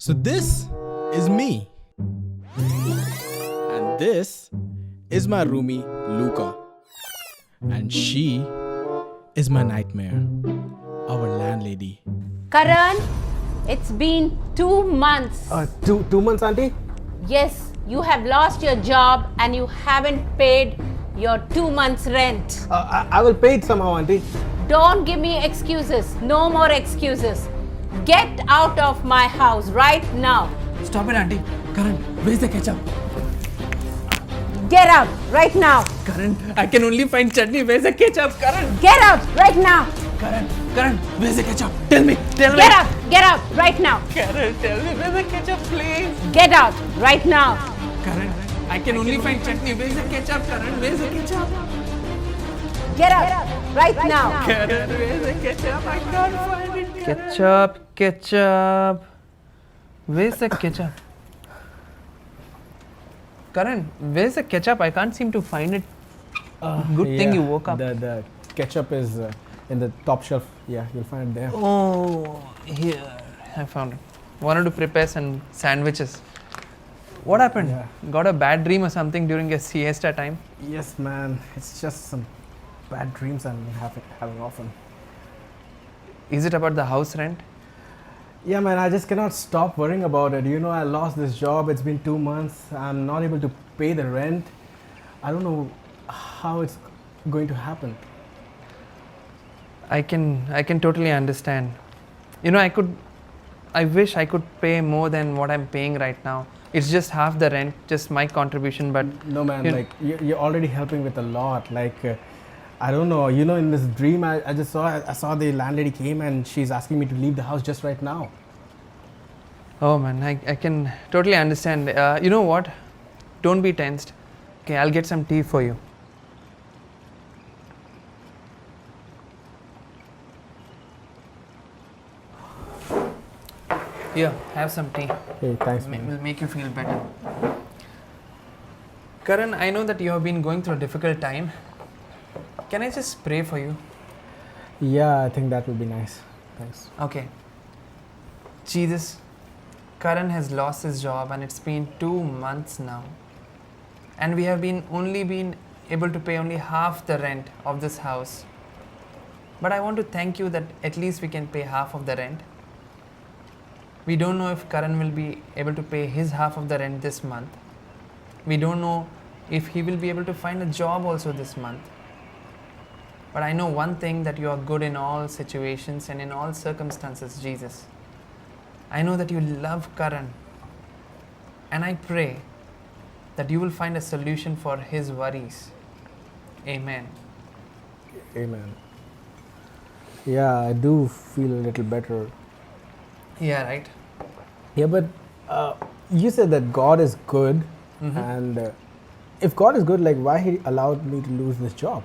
So this is me. And this is my roomie, Luca. And she is my nightmare, our landlady. Karan, it's been 2 months. Two months, auntie? Yes, you have lost your job and you haven't paid your 2 months rent. I will pay it somehow, auntie. Don't give me excuses. No more excuses. Get out of my house right now. Stop it, auntie. Karan, where's the ketchup? Get out right now. Karan, I can only find chutney. Where's the ketchup? Karan, Get out right now. Karan, where's the ketchup? Tell me. Get out right now. Karan, tell me where's the ketchup, please. Get out right now. Karan, I can only find chutney. Where's the ketchup? Karan, where's the ketchup? Get out right now. Karan, where's the ketchup? I can't find it. Ketchup. Where's the ketchup? Karan, where's the ketchup? I can't seem to find it. Good thing you woke up. The ketchup is in the top shelf. Yeah, you'll find it there. Oh, here. I found it. Wanted to prepare some sandwiches. What happened? Yeah. Got a bad dream or something during your siesta time? Yes, man. It's just some bad dreams I'm having often. Is it about the house rent? Yeah, man. I just cannot stop worrying about it. You know, I lost this job. It's been 2 months. I'm not able to pay the rent. I don't know how it's going to happen. I can totally understand. You know, I wish I could pay more than what I'm paying right now. It's just half the rent, just my contribution, but No, man. You- Like you're already helping with a lot. Like I don't know. You know, in this dream, I just saw the landlady came and she's asking me to leave the house just right now. oh man, I can totally understand. You know what? Don't be tensed. Okay, I'll get some tea for you. Here, have some tea. Hey, thanks, man. Will make you feel better. Karan, I know that you have been going through a difficult time. Can I just pray for you? Yeah, I think that would be nice. Thanks. Okay. Jesus, Karan has lost his job and it's been 2 months now. And we have only been able to pay only half the rent of this house. But I want to thank you that at least we can pay half of the rent. We don't know if Karan will be able to pay his half of the rent this month. We don't know if he will be able to find a job also this month. But I know one thing, that you are good in all situations and in all circumstances, Jesus. I know that you love Karan. And I pray that you will find a solution for his worries. Amen. Amen. Yeah, I do feel a little better. Yeah, right? Yeah, but you said that God is good, Mhm. and if God is good, like why He allowed me to lose this job?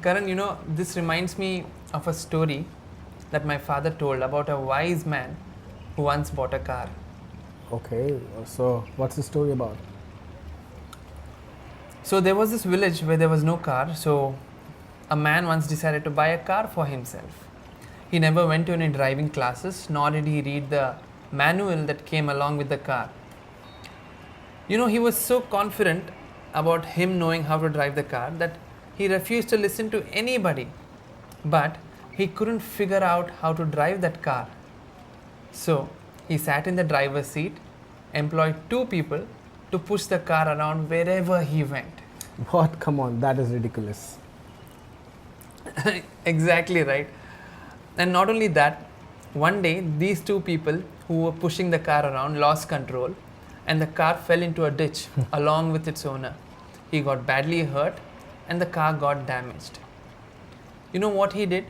Karan, you know, this reminds me of a story that my father told about a wise man who once bought a car. Okay, so what's the story about? So there was this village where there was no car, so a man once decided to buy a car for himself. He never went to any driving classes, nor did he read the manual that came along with the car. You know, he was so confident about him knowing how to drive the car that he refused to listen to anybody. But he couldn't figure out how to drive that car. So he sat in the driver's seat, employed 2 people to push the car around wherever he went. What? Come on, that is ridiculous. Exactly right. And not only that, one day these 2 people who were pushing the car around lost control and the car fell into a ditch along with its owner. He got badly hurt and the car got damaged. You know what he did?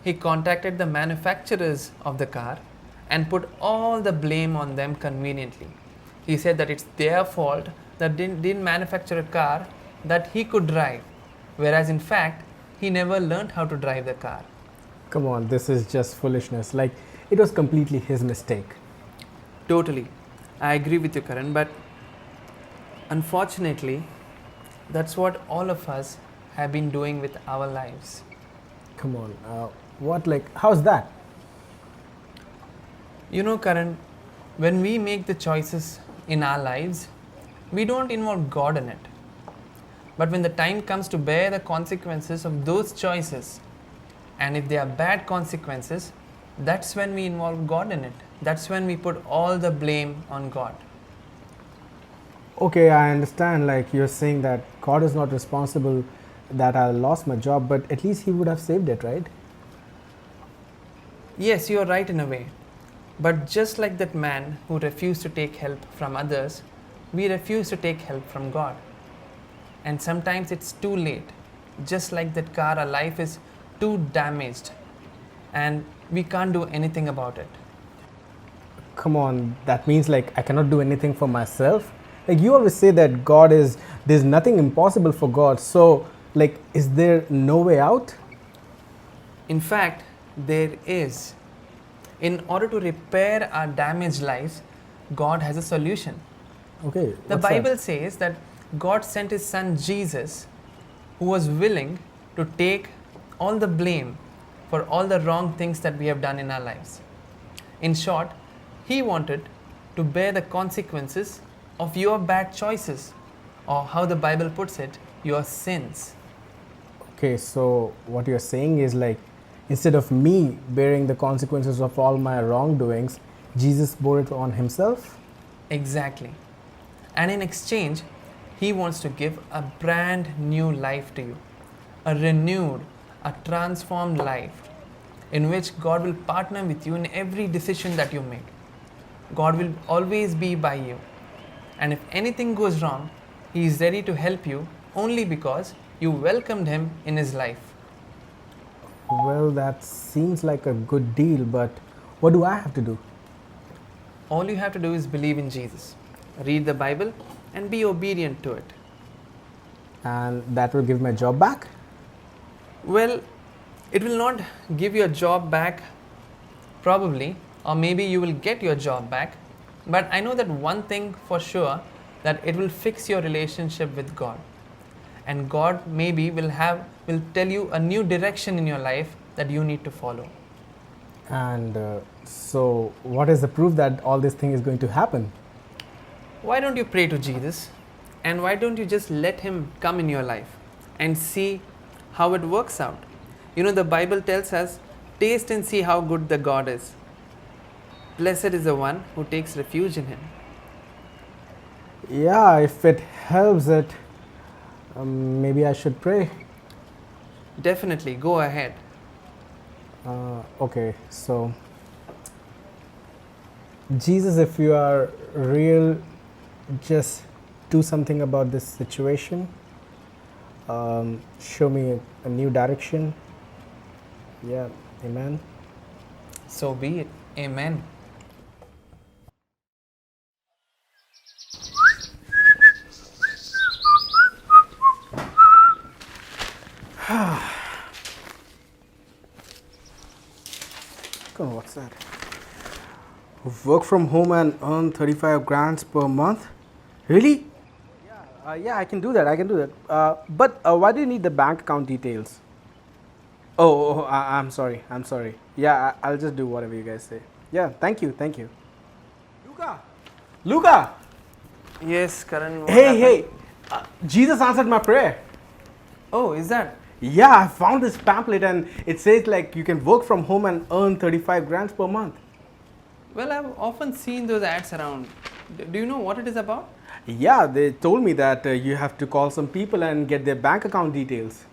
He contacted the manufacturers of the car and put all the blame on them conveniently. He said that it's their fault that didn't manufacture a car that he could drive, whereas in fact he never learned how to drive the car. Come on, this is just foolishness. Like it was completely his mistake. Totally. I agree with you, Karan, but unfortunately, that's what all of us have been doing with our lives. Come on, what? Like how's that? You know, Karan, when we make the choices in our lives, we don't involve God in it. But when the time comes to bear the consequences of those choices, and if they are bad consequences, that's when we involve God in it. That's when we put all the blame on God. Okay, I understand. Like you're saying that God is not responsible that I lost my job, but at least He would have saved it, right? Yes, you are right in a way. But just like that man who refused to take help from others, we refuse to take help from God. And sometimes it's too late. Just like that car, our life is too damaged and we can't do anything about it. Come on, that means like I cannot do anything for myself. Like you always say that there's nothing impossible for God. So, like, is there no way out? In fact, there is. In order to repair our damaged lives, God has a solution. Okay. The what's Bible that? says that God sent His Son Jesus, who was willing to take all the blame for all the wrong things that we have done in our lives. In short, He wanted to bear the consequences of your bad choices, or how the Bible puts it, your sins. Okay, so what you're saying is like instead of me bearing the consequences of all my wrongdoings, Jesus bore it on Himself? Exactly. And in exchange, He wants to give a brand new life to you, a renewed, a transformed life in which God will partner with you in every decision that you make. God will always be by you. And if anything goes wrong, He is ready to help you only because you welcomed Him in His life. Well, that seems like a good deal, but what do I have to do? All you have to do is believe in Jesus, read the Bible, and be obedient to it. And that will give my job back? Well, it will not give your job back, probably, or maybe you will get your job back. But I know that one thing for sure, that it will fix your relationship with God. And God maybe will tell you a new direction in your life that you need to follow. And so, what is the proof that all this thing is going to happen? Why don't you pray to Jesus? And why don't you just let Him come in your life and see how it works out? You know, the Bible tells us, taste and see how good the God is. Blessed is the one who takes refuge in Him. Yeah, if it helps it, maybe I should pray. Definitely, go ahead. Okay, so Jesus, if you are real, just do something about this situation. Show me a new direction. Yeah, amen. So be it. Amen. Come on, what's that? Work from home and earn 35 grand per month? Really? Yeah, I can do that. But why do you need the bank account details? I'm sorry. Yeah, I'll just do whatever you guys say. Yeah, thank you. Luca! Yes, Karan. what Hey, happened? Jesus answered my prayer. Oh, is that? Yeah, I found this pamphlet and it says like you can work from home and earn 35 grand per month. Well, I've often seen those ads around. Do you know what it is about? Yeah, they told me that you have to call some people and get their bank account details.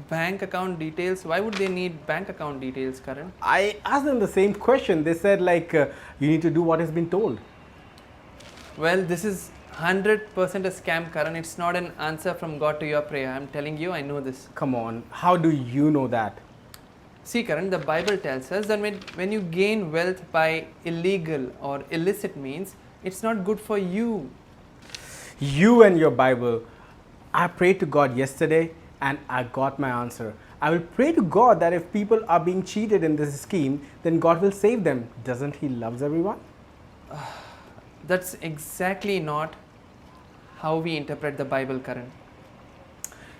Bank account details? Why would they need bank account details, Karan? I asked them the same question. They said like you need to do what has been told. Well, this is 100% a scam, Karan. It's not an answer from God to your prayer. I'm telling you, I know this. Come on, how do you know that? See, Karan, the Bible tells us that when you gain wealth by illegal or illicit means, it's not good for you. You and your Bible. I prayed to God yesterday and I got my answer. I will pray to God that if people are being cheated in this scheme, then God will save them. Doesn't He love everyone? That's exactly not how we interpret the Bible, Karan.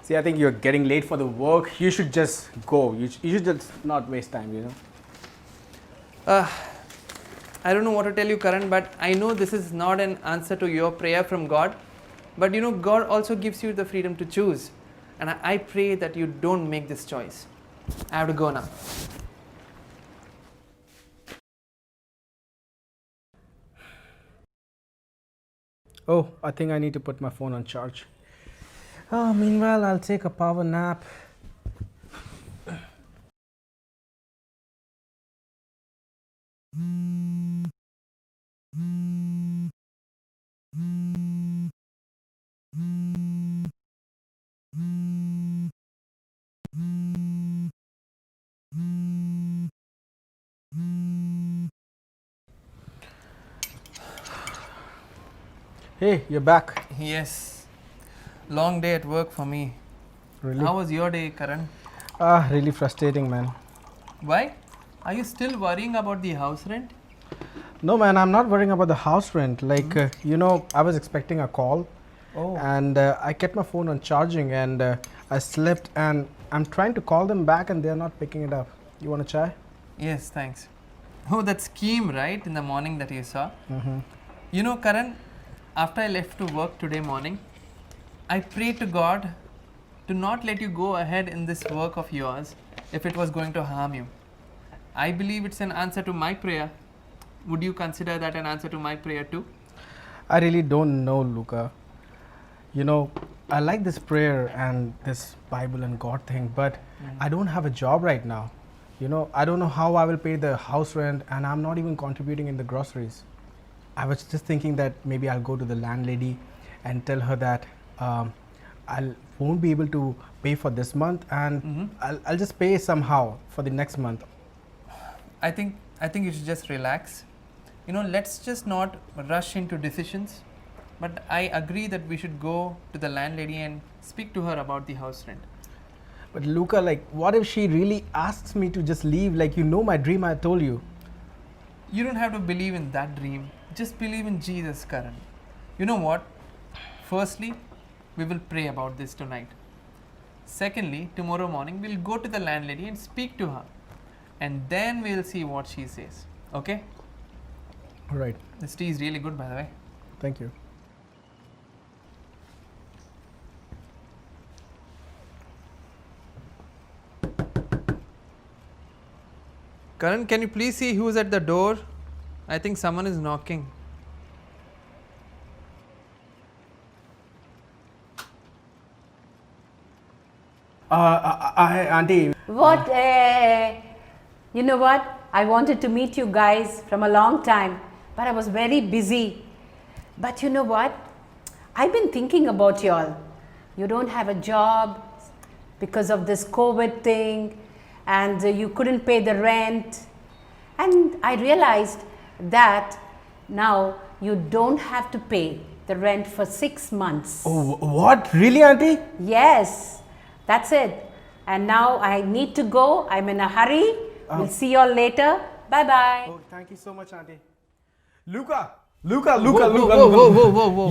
See, I think you're getting late for the work. You should just go. You should just not waste time, you know. I don't know what to tell you, Karan, but I know this is not an answer to your prayer from God. But you know, God also gives you the freedom to choose. And I pray that you don't make this choice. I have to go now. Oh, I think I need to put my phone on charge. Oh, meanwhile, I'll take a power nap. Hey, you're back. Yes. Long day at work for me. Really? How was your day, Karan? Really frustrating, man. Why? Are you still worrying about the house rent? No, man, I'm not worrying about the house rent. Like, I was expecting a call. Oh. And I kept my phone on charging and I slept and I'm trying to call them back and they're not picking it up. You want a chai? Yes, thanks. Oh, that scheme, right? In the morning that you saw. Mm-hmm. You know, Karan, after I left to work today morning, I prayed to God to not let you go ahead in this work of yours if it was going to harm you. I believe it's an answer to my prayer. Would you consider that an answer to my prayer too? I really don't know, Luca. You know, I like this prayer and this Bible and God thing, but I don't have a job right now. You know, I don't know how I will pay the house rent and I'm not even contributing in the groceries. I was just thinking that maybe I'll go to the landlady and tell her that I won't be able to pay for this month and I'll just pay somehow for the next month. I think you should just relax. You know, let's just not rush into decisions. But I agree that we should go to the landlady and speak to her about the house rent. But Luca, like, what if she really asks me to just leave? Like, you know my dream, I told you. You don't have to believe in that dream. Just believe in Jesus, Karan. You know what? Firstly, we will pray about this tonight. Secondly, tomorrow morning, we'll go to the landlady and speak to her. And then we'll see what she says. Okay? All right. This tea is really good, by the way. Thank you. Karan, can you please see who's at the door? I think someone is knocking. Auntie. What? You know what? I wanted to meet you guys from a long time, but I was very busy. But you know what? I've been thinking about y'all. You don't have a job because of this COVID thing, and you couldn't pay the rent. And I realized that now you don't have to pay the rent for 6 months. Oh, what? Really, Auntie? Yes, that's it. And now I need to go. I'm in a hurry. We'll see you all later. Bye bye. Oh, thank you so much, Auntie. Luca. You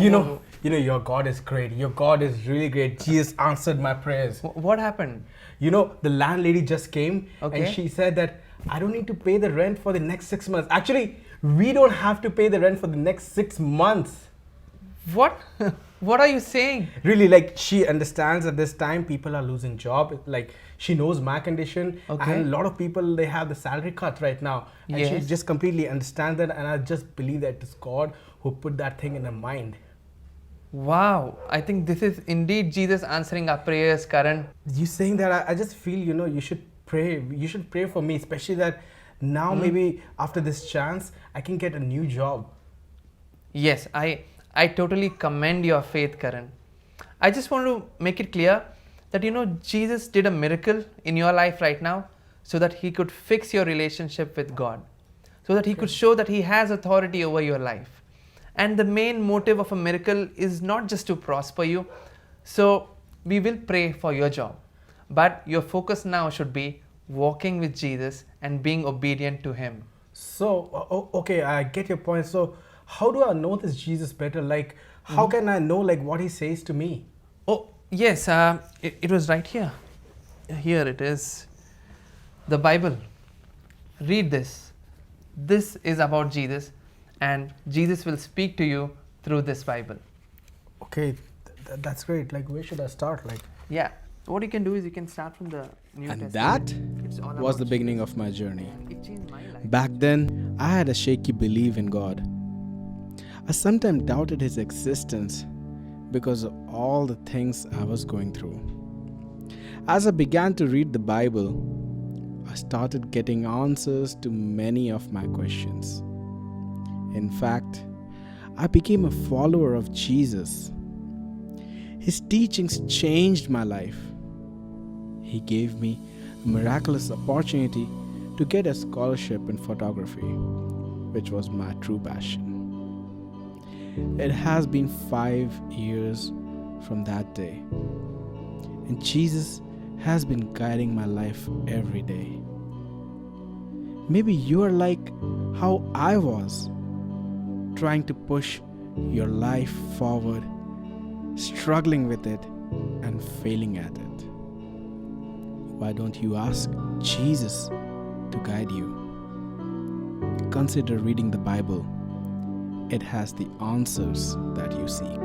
know, your God is great. Your God is really great. Jesus answered my prayers. What happened? You know, the landlady just came Okay. and she said that I don't need to pay the rent for the next 6 months. Actually, we don't have to pay the rent for the next 6 months. What? What are you saying? Really, like, she understands at this time people are losing job. Like, she knows my condition. Okay. And a lot of people, they have the salary cut right now. And she Yes. just completely understands that. And I just believe that it's God who put that thing in her mind. Wow, I think this is indeed Jesus answering our prayers, Karan. You saying that, I just feel, you should pray. You should pray for me, especially that now maybe after this chance, I can get a new job. Yes, I totally commend your faith, Karan. I just want to make it clear that Jesus did a miracle in your life right now so that he could fix your relationship with God, so that he could show that he has authority over your life. And the main motive of a miracle is not just to prosper you. So we will pray for your job. But your focus now should be walking with Jesus and being obedient to him. So, okay, I get your point. So, how do I know this Jesus better? Like, how can I know like what he says to me? Oh, yes, it was right here. Here it is. The Bible. Read this. this is about Jesus, and Jesus will speak to you through this Bible. Okay, that's great. Like, where should I start? Like, Yeah. What you can do is you can start from the New And Testament. that It's all was the about beginning Jesus. of my journey. It changed my life. Back then, I had a shaky belief in God. I sometimes doubted His existence because of all the things I was going through. As I began to read the Bible, I started getting answers to many of my questions. In fact, I became a follower of Jesus. His teachings changed my life. He gave me a miraculous opportunity to get a scholarship in photography, which was my true passion. It has been 5 years from that day, and Jesus has been guiding my life every day. Maybe you are like how I was, trying to push your life forward, struggling with it, and failing at it. Why don't you ask Jesus to guide you? Consider reading the Bible. It has the answers that you seek.